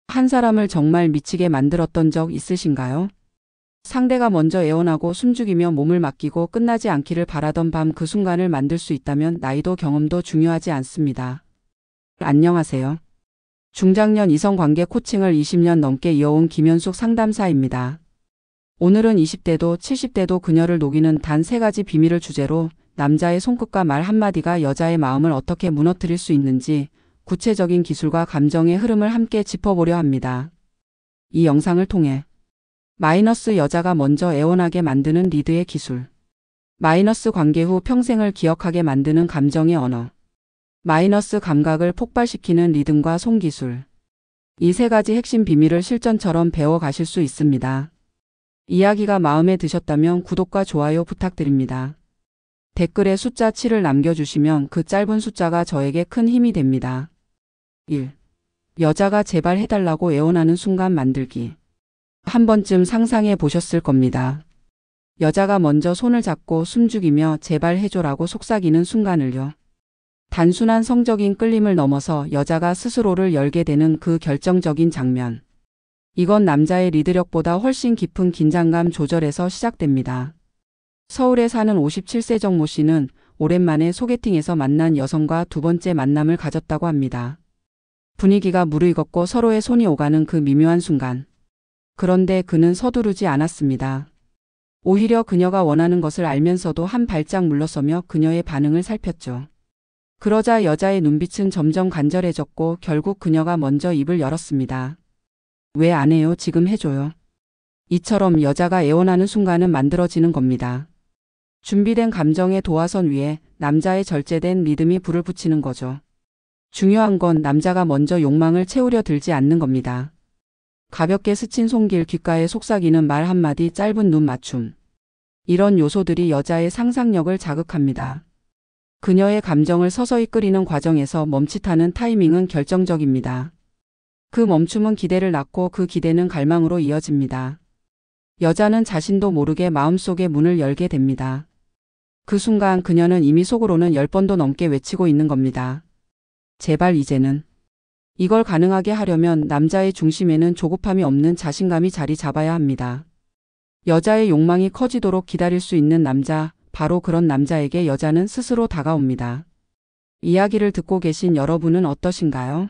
한 사람을 정말 미치게 만들었던 적 있으신가요? 상대가 먼저 애원하고 숨죽이며 몸을 맡기고 끝나지 않기를 바라던 밤 그 순간을 만들 수 있다면 나이도 경험도 중요하지 않습니다. 안녕하세요. 중장년 이성관계 코칭을 20년 넘게 이어온 김현숙 상담사입니다. 오늘은 20대도 70대도 그녀를 녹이는 단 3가지 비밀을 주제로 남자의 손끝과 말 한마디가 여자의 마음을 어떻게 무너뜨릴 수 있는지 구체적인 기술과 감정의 흐름을 함께 짚어보려 합니다. 이 영상을 통해 마이너스 여자가 먼저 애원하게 만드는 리드의 기술, 마이너스 관계 후 평생을 기억하게 만드는 감정의 언어, 마이너스 감각을 폭발시키는 리듬과 손기술. 이 3가지 핵심 비밀을 실전처럼 배워가실 수 있습니다. 이야기가 마음에 드셨다면 구독과 좋아요 부탁드립니다. 댓글에 숫자 7을 남겨주시면 그 짧은 숫자가 저에게 큰 힘이 됩니다. 1. 여자가 제발 해달라고 애원하는 순간 만들기. 한 번쯤 상상해 보셨을 겁니다. 여자가 먼저 손을 잡고 숨죽이며 제발 해줘라고 속삭이는 순간을요. 단순한 성적인 끌림을 넘어서 여자가 스스로를 열게 되는 그 결정적인 장면. 이건 남자의 리드력보다 훨씬 깊은 긴장감 조절에서 시작됩니다. 서울에 사는 57세 정모 씨는 오랜만에 소개팅에서 만난 여성과 2번째 만남을 가졌다고 합니다. 분위기가 무르익었고 서로의 손이 오가는 그 미묘한 순간. 그런데 그는 서두르지 않았습니다. 오히려 그녀가 원하는 것을 알면서도 한 발짝 물러서며 그녀의 반응을 살폈죠. 그러자 여자의 눈빛은 점점 간절해졌고 결국 그녀가 먼저 입을 열었습니다. 왜 안 해요? 지금 해줘요. 이처럼 여자가 애원하는 순간은 만들어지는 겁니다. 준비된 감정의 도화선 위에 남자의 절제된 리듬이 불을 붙이는 거죠. 중요한 건 남자가 먼저 욕망을 채우려 들지 않는 겁니다. 가볍게 스친 손길, 귓가에 속삭이는 말 한마디, 짧은 눈 맞춤. 이런 요소들이 여자의 상상력을 자극합니다. 그녀의 감정을 서서히 끓이는 과정에서 멈칫하는 타이밍은 결정적입니다. 그 멈춤은 기대를 낳고 그 기대는 갈망으로 이어집니다. 여자는 자신도 모르게 마음속에 문을 열게 됩니다. 그 순간 그녀는 이미 속으로는 10번도 넘게 외치고 있는 겁니다. 제발 이제는. 이걸 가능하게 하려면 남자의 중심에는 조급함이 없는 자신감이 자리 잡아야 합니다. 여자의 욕망이 커지도록 기다릴 수 있는 남자, 바로 그런 남자에게 여자는 스스로 다가옵니다. 이야기를 듣고 계신 여러분은 어떠신가요?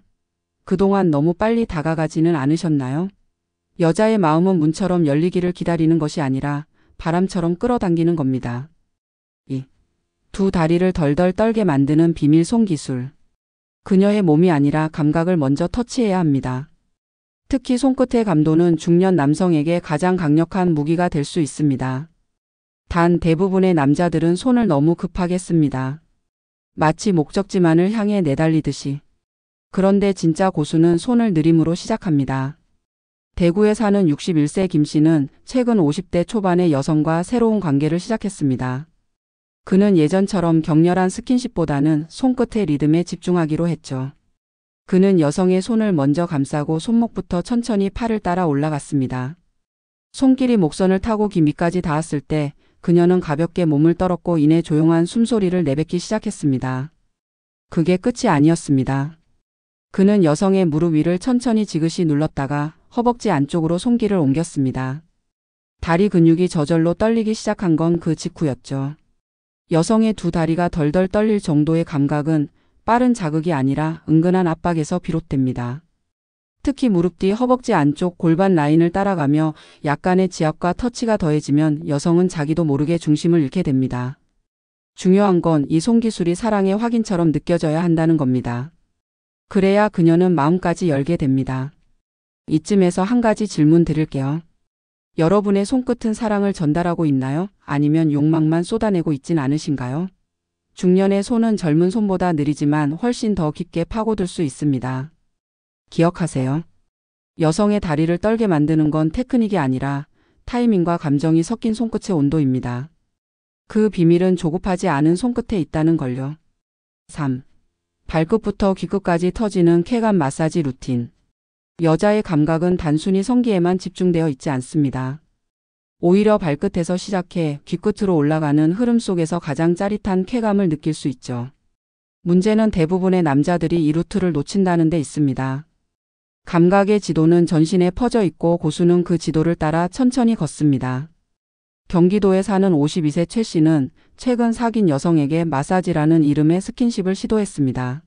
그동안 너무 빨리 다가가지는 않으셨나요? 여자의 마음은 문처럼 열리기를 기다리는 것이 아니라 바람처럼 끌어당기는 겁니다. 2. 2 다리를 덜덜 떨게 만드는 비밀 손기술. 그녀의 몸이 아니라 감각을 먼저 터치해야 합니다. 특히 손끝의 감도는 중년 남성에게 가장 강력한 무기가 될 수 있습니다. 단 대부분의 남자들은 손을 너무 급하게 씁니다. 마치 목적지만을 향해 내달리듯이. 그런데 진짜 고수는 손을 느림으로 시작합니다. 대구에 사는 61세 김 씨는 최근 50대 초반의 여성과 새로운 관계를 시작했습니다. 그는 예전처럼 격렬한 스킨십보다는 손끝의 리듬에 집중하기로 했죠. 그는 여성의 손을 먼저 감싸고 손목부터 천천히 팔을 따라 올라갔습니다. 손길이 목선을 타고 귀 밑까지 닿았을 때 그녀는 가볍게 몸을 떨었고 이내 조용한 숨소리를 내뱉기 시작했습니다. 그게 끝이 아니었습니다. 그는 여성의 무릎 위를 천천히 지그시 눌렀다가 허벅지 안쪽으로 손길을 옮겼습니다. 다리 근육이 저절로 떨리기 시작한 건 그 직후였죠. 여성의 2 다리가 덜덜 떨릴 정도의 감각은 빠른 자극이 아니라 은근한 압박에서 비롯됩니다. 특히 무릎 뒤 허벅지 안쪽 골반 라인을 따라가며 약간의 지압과 터치가 더해지면 여성은 자기도 모르게 중심을 잃게 됩니다. 중요한 건 이 손기술이 사랑의 확인처럼 느껴져야 한다는 겁니다. 그래야 그녀는 마음까지 열게 됩니다. 이쯤에서 한 가지 질문 드릴게요. 여러분의 손끝은 사랑을 전달하고 있나요? 아니면 욕망만 쏟아내고 있진 않으신가요? 중년의 손은 젊은 손보다 느리지만 훨씬 더 깊게 파고들 수 있습니다. 기억하세요. 여성의 다리를 떨게 만드는 건 테크닉이 아니라 타이밍과 감정이 섞인 손끝의 온도입니다. 그 비밀은 조급하지 않은 손끝에 있다는 걸요. 3. 발끝부터 귀끝까지 터지는 쾌감 마사지 루틴. 여자의 감각은 단순히 성기에만 집중되어 있지 않습니다. 오히려 발끝에서 시작해 귀끝으로 올라가는 흐름 속에서 가장 짜릿한 쾌감을 느낄 수 있죠. 문제는 대부분의 남자들이 이 루트를 놓친다는 데 있습니다. 감각의 지도는 전신에 퍼져 있고 고수는 그 지도를 따라 천천히 걷습니다. 경기도에 사는 52세 최 씨는 최근 사귄 여성에게 마사지라는 이름의 스킨십을 시도했습니다.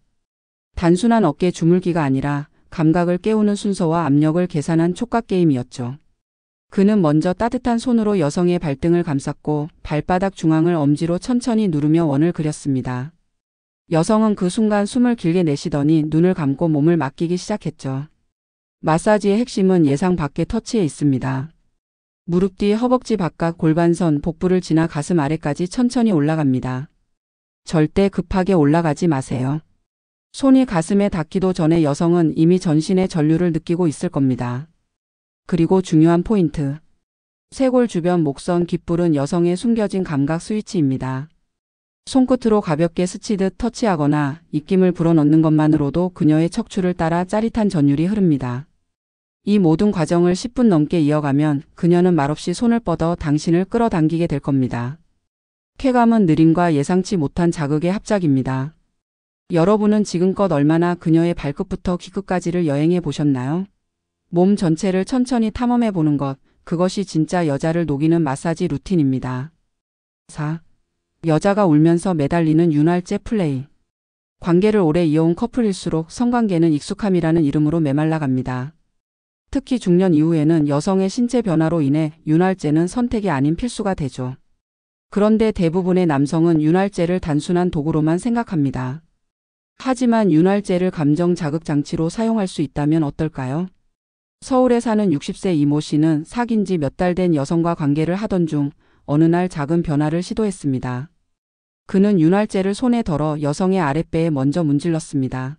단순한 어깨 주물기가 아니라 감각을 깨우는 순서와 압력을 계산한 촉각 게임이었죠. 그는 먼저 따뜻한 손으로 여성의 발등을 감쌌고 발바닥 중앙을 엄지로 천천히 누르며 원을 그렸습니다. 여성은 그 순간 숨을 길게 내쉬더니 눈을 감고 몸을 맡기기 시작했죠. 마사지의 핵심은 예상 밖의 터치에 있습니다. 무릎 뒤 허벅지 바깥 골반선 복부를 지나 가슴 아래까지 천천히 올라갑니다. 절대 급하게 올라가지 마세요. 손이 가슴에 닿기도 전에 여성은 이미 전신의 전류를 느끼고 있을 겁니다. 그리고 중요한 포인트. 쇄골 주변 목선 귓불은 여성의 숨겨진 감각 스위치입니다. 손끝으로 가볍게 스치듯 터치하거나 입김을 불어넣는 것만으로도 그녀의 척추를 따라 짜릿한 전율이 흐릅니다. 이 모든 과정을 10분 넘게 이어가면 그녀는 말없이 손을 뻗어 당신을 끌어당기게 될 겁니다. 쾌감은 느림과 예상치 못한 자극의 합작입니다. 여러분은 지금껏 얼마나 그녀의 발끝부터 귀끝까지를 여행해 보셨나요? 몸 전체를 천천히 탐험해 보는 것, 그것이 진짜 여자를 녹이는 마사지 루틴입니다. 4. 여자가 울면서 매달리는 윤활제 플레이. 관계를 오래 이어온 커플일수록 성관계는 익숙함이라는 이름으로 메말라갑니다. 특히 중년 이후에는 여성의 신체 변화로 인해 윤활제는 선택이 아닌 필수가 되죠. 그런데 대부분의 남성은 윤활제를 단순한 도구로만 생각합니다. 하지만 윤활제를 감정 자극 장치로 사용할 수 있다면 어떨까요? 서울에 사는 60세 이모 씨는 사귄 지 몇 달 된 여성과 관계를 하던 중 어느 날 작은 변화를 시도했습니다. 그는 윤활제를 손에 덜어 여성의 아랫배에 먼저 문질렀습니다.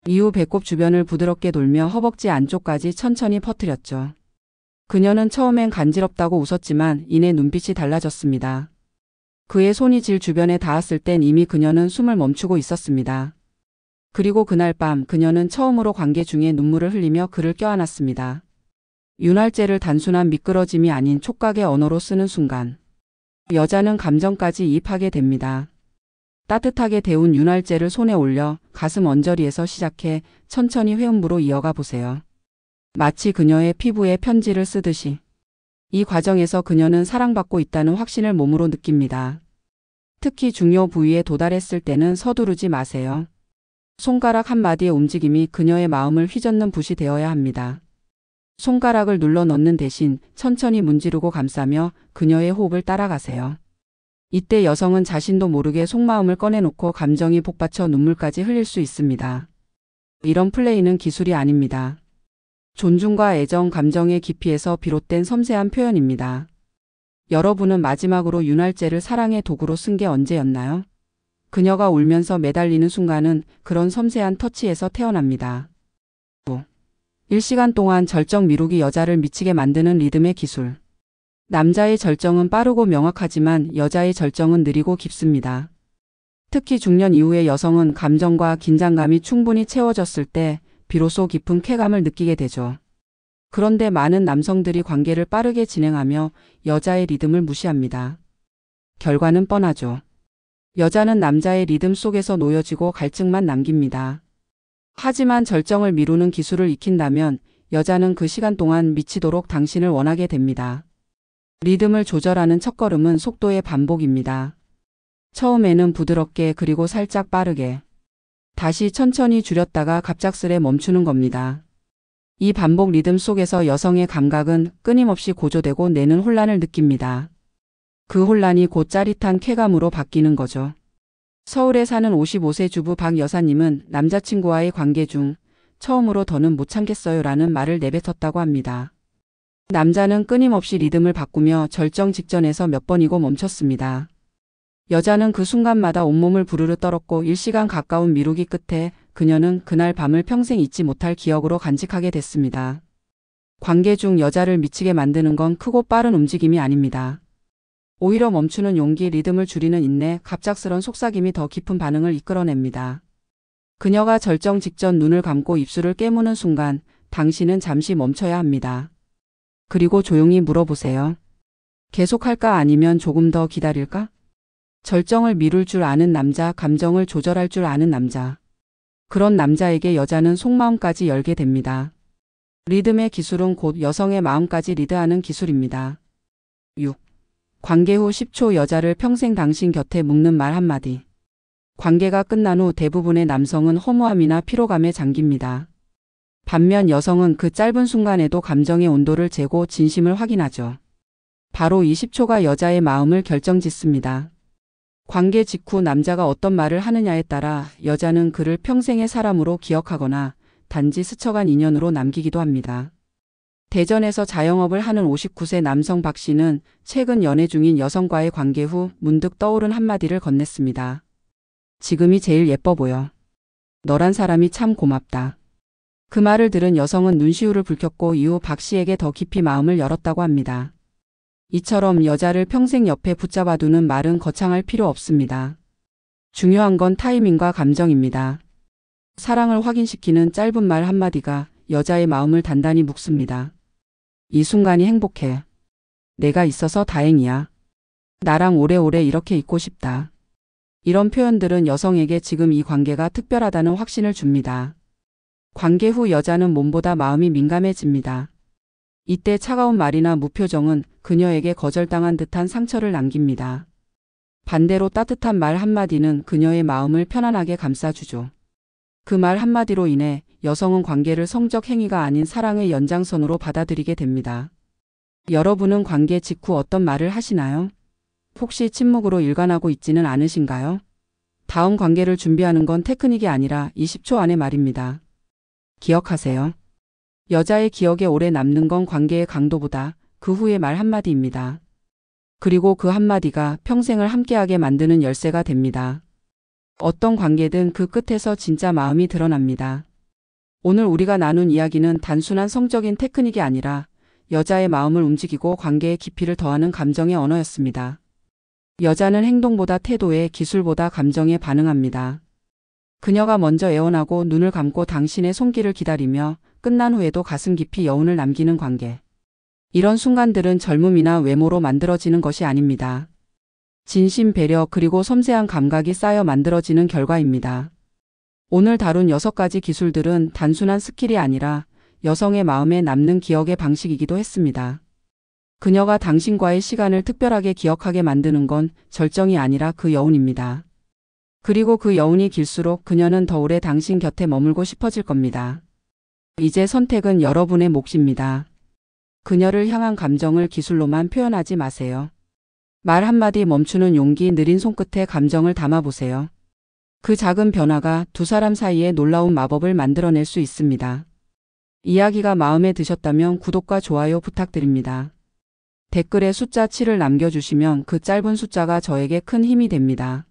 이후 배꼽 주변을 부드럽게 돌며 허벅지 안쪽까지 천천히 퍼뜨렸죠. 그녀는 처음엔 간지럽다고 웃었지만 이내 눈빛이 달라졌습니다. 그의 손이 질 주변에 닿았을 땐 이미 그녀는 숨을 멈추고 있었습니다. 그리고 그날 밤 그녀는 처음으로 관계 중에 눈물을 흘리며 그를 껴안았습니다. 윤활제를 단순한 미끄러짐이 아닌 촉각의 언어로 쓰는 순간 여자는 감정까지 이입하게 됩니다. 따뜻하게 데운 윤활제를 손에 올려 가슴 언저리에서 시작해 천천히 회음부로 이어가 보세요. 마치 그녀의 피부에 편지를 쓰듯이. 이 과정에서 그녀는 사랑받고 있다는 확신을 몸으로 느낍니다. 특히 중요 부위에 도달했을 때는 서두르지 마세요. 손가락 한마디의 움직임이 그녀의 마음을 휘젓는 붓이 되어야 합니다. 손가락을 눌러 넣는 대신 천천히 문지르고 감싸며 그녀의 호흡을 따라가세요. 이때 여성은 자신도 모르게 속마음을 꺼내놓고 감정이 복받쳐 눈물까지 흘릴 수 있습니다. 이런 플레이는 기술이 아닙니다. 존중과 애정, 감정의 깊이에서 비롯된 섬세한 표현입니다. 여러분은 마지막으로 윤활제를 사랑의 도구로 쓴 게 언제였나요? 그녀가 울면서 매달리는 순간은 그런 섬세한 터치에서 태어납니다. 1시간 동안 절정 미루기. 여자를 미치게 만드는 리듬의 기술. 남자의 절정은 빠르고 명확하지만 여자의 절정은 느리고 깊습니다. 특히 중년 이후의 여성은 감정과 긴장감이 충분히 채워졌을 때 비로소 깊은 쾌감을 느끼게 되죠. 그런데 많은 남성들이 관계를 빠르게 진행하며 여자의 리듬을 무시합니다. 결과는 뻔하죠. 여자는 남자의 리듬 속에서 놓여지고 갈증만 남깁니다. 하지만 절정을 미루는 기술을 익힌다면 여자는 그 시간 동안 미치도록 당신을 원하게 됩니다. 리듬을 조절하는 첫걸음은 속도의 반복입니다. 처음에는 부드럽게 그리고 살짝 빠르게. 다시 천천히 줄였다가 갑작스레 멈추는 겁니다. 이 반복 리듬 속에서 여성의 감각은 끊임없이 고조되고 내는 혼란을 느낍니다. 그 혼란이 곧 짜릿한 쾌감으로 바뀌는 거죠. 서울에 사는 55세 주부 박 여사님은 남자친구와의 관계 중 처음으로 더는 못 참겠어요 라는 말을 내뱉었다고 합니다. 남자는 끊임없이 리듬을 바꾸며 절정 직전에서 몇 번이고 멈췄습니다. 여자는 그 순간마다 온몸을 부르르 떨었고 1시간 가까운 미루기 끝에 그녀는 그날 밤을 평생 잊지 못할 기억으로 간직하게 됐습니다. 관계 중 여자를 미치게 만드는 건 크고 빠른 움직임이 아닙니다. 오히려 멈추는 용기, 리듬을 줄이는 인내, 갑작스런 속삭임이 더 깊은 반응을 이끌어냅니다. 그녀가 절정 직전 눈을 감고 입술을 깨무는 순간 당신은 잠시 멈춰야 합니다. 그리고 조용히 물어보세요. 계속할까 아니면 조금 더 기다릴까? 절정을 미룰 줄 아는 남자, 감정을 조절할 줄 아는 남자. 그런 남자에게 여자는 속마음까지 열게 됩니다. 리듬의 기술은 곧 여성의 마음까지 리드하는 기술입니다. 6. 관계 후 10초 여자를 평생 당신 곁에 묶는 말 한마디. 관계가 끝난 후 대부분의 남성은 허무함이나 피로감에 잠깁니다. 반면 여성은 그 짧은 순간에도 감정의 온도를 재고 진심을 확인하죠. 바로 이 10초가 여자의 마음을 결정짓습니다. 관계 직후 남자가 어떤 말을 하느냐에 따라 여자는 그를 평생의 사람으로 기억하거나 단지 스쳐간 인연으로 남기기도 합니다. 대전에서 자영업을 하는 59세 남성 박 씨는 최근 연애 중인 여성과의 관계 후 문득 떠오른 한마디를 건넸습니다. 지금이 제일 예뻐 보여. 너란 사람이 참 고맙다. 그 말을 들은 여성은 눈시울을 붉혔고 이후 박 씨에게 더 깊이 마음을 열었다고 합니다. 이처럼 여자를 평생 옆에 붙잡아두는 말은 거창할 필요 없습니다. 중요한 건 타이밍과 감정입니다. 사랑을 확인시키는 짧은 말 한마디가 여자의 마음을 단단히 묶습니다. 이 순간이 행복해. 내가 있어서 다행이야. 나랑 오래오래 이렇게 있고 싶다. 이런 표현들은 여성에게 지금 이 관계가 특별하다는 확신을 줍니다. 관계 후 여자는 몸보다 마음이 민감해집니다. 이때 차가운 말이나 무표정은 그녀에게 거절당한 듯한 상처를 남깁니다. 반대로 따뜻한 말 한마디는 그녀의 마음을 편안하게 감싸주죠. 그 말 한마디로 인해 여성은 관계를 성적 행위가 아닌 사랑의 연장선으로 받아들이게 됩니다. 여러분은 관계 직후 어떤 말을 하시나요? 혹시 침묵으로 일관하고 있지는 않으신가요? 다음 관계를 준비하는 건 테크닉이 아니라 20초 안의 말입니다. 기억하세요. 여자의 기억에 오래 남는 건 관계의 강도보다 그 후의 말 한마디입니다. 그리고 그 한마디가 평생을 함께하게 만드는 열쇠가 됩니다. 어떤 관계든 그 끝에서 진짜 마음이 드러납니다. 오늘 우리가 나눈 이야기는 단순한 성적인 테크닉이 아니라 여자의 마음을 움직이고 관계의 깊이를 더하는 감정의 언어였습니다. 여자는 행동보다 태도에, 기술보다 감정에 반응합니다. 그녀가 먼저 애원하고 눈을 감고 당신의 손길을 기다리며 끝난 후에도 가슴 깊이 여운을 남기는 관계. 이런 순간들은 젊음이나 외모로 만들어지는 것이 아닙니다. 진심, 배려, 그리고 섬세한 감각이 쌓여 만들어지는 결과입니다. 오늘 다룬 6가지 기술들은 단순한 스킬이 아니라 여성의 마음에 남는 기억의 방식이기도 했습니다. 그녀가 당신과의 시간을 특별하게 기억하게 만드는 건 절정이 아니라 그 여운입니다. 그리고 그 여운이 길수록 그녀는 더 오래 당신 곁에 머물고 싶어질 겁니다. 이제 선택은 여러분의 몫입니다. 그녀를 향한 감정을 기술로만 표현하지 마세요. 말 한마디 멈추는 용기, 느린 손끝에 감정을 담아보세요. 그 작은 변화가 두 사람 사이에 놀라운 마법을 만들어낼 수 있습니다. 이야기가 마음에 드셨다면 구독과 좋아요 부탁드립니다. 댓글에 숫자 7을 남겨주시면 그 짧은 숫자가 저에게 큰 힘이 됩니다.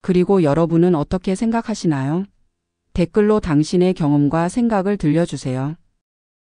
그리고 여러분은 어떻게 생각하시나요? 댓글로 당신의 경험과 생각을 들려주세요.